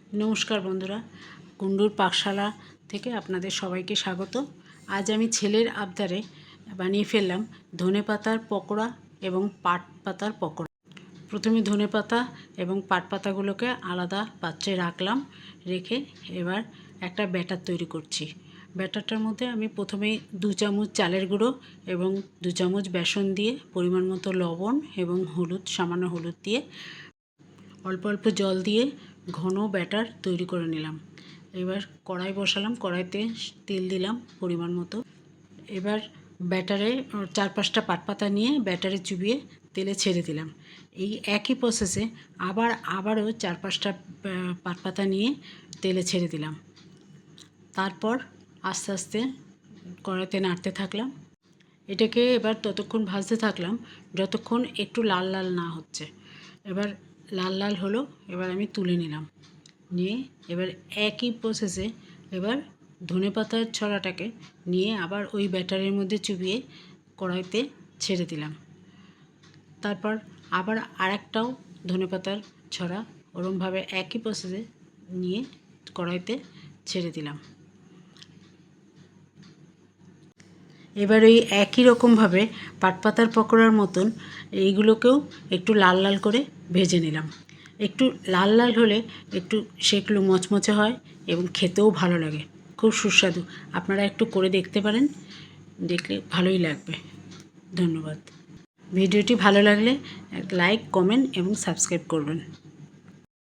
नमस्कार बंधुरा कुंडुर पाकशाला থেকে আপনাদের সবাইকে স্বাগত। আজ আমি ছেলের আবদারে বানিয়ে ফেললাম ধনেপাতার পকোড়া এবং পাট পাতার পকোড়া। প্রথমে ধনেপাতা এবং পাট পাতাগুলোকে আলাদা পাত্রে রাখলাম, রেখে এবার একটা ব্যাটার তৈরি করছি। ব্যাটারটার মধ্যে আমি প্রথমে 2 চামচ চালের গুঁড়ো এবং 2 চামচ বেসন দিয়ে পরিমাণ মতো লবণ এবং হলুদ, সামান্য হলুদ দিয়ে অল্প অল্প জল দিয়ে ঘন ব্যাটার তৈরি করে নিলাম। এবার কড়াই বসালাম, কড়াইতে তেল দিলাম পরিমাণ মতো। এবার ব্যাটারে 4-5টা পাটপাতা নিয়ে ব্যাটারে চুবিয়ে তেলে ছেড়ে দিলাম। এই একই প্রসেসে আবারও 4-5টা পাটপাতা নিয়ে তেলে ছেড়ে দিলাম। তারপর আস্তে আস্তে কড়াইতে নাড়তে থাকলাম। এটাকে এবার ততক্ষণ ভাজতে থাকলাম যতক্ষণ একটু লাল লাল না হচ্ছে। এবার লাল লাল হলো, এবার আমি তুলে নিলাম। নিয়ে এবার একই প্রসেসে এবার ধনেপাতার ছড়াটাকে নিয়ে আবার ওই ব্যাটারের মধ্যে চুবিয়ে কড়াইতে ছেড়ে দিলাম। তারপর আবার আরেকটাও ধনেপাতার ছড়া ওরমভাবে একই প্রসেসে নিয়ে কড়াইতে ছেড়ে দিলাম। এবার ওই একই রকমভাবে পাটপাতার পকোড়ার মতন এইগুলোকেও একটু লাল লাল করে ভেজে নিলাম। একটু লাল লাল হলে একটু সেগুলো মচমচে হয় এবং খেতেও ভালো লাগে, খুব সুস্বাদু। আপনারা একটু করে দেখতে পারেন, দেখলে ভালোই লাগবে। ধন্যবাদ। ভিডিওটি ভালো লাগলে লাইক, কমেন্ট এবং সাবস্ক্রাইব করবেন।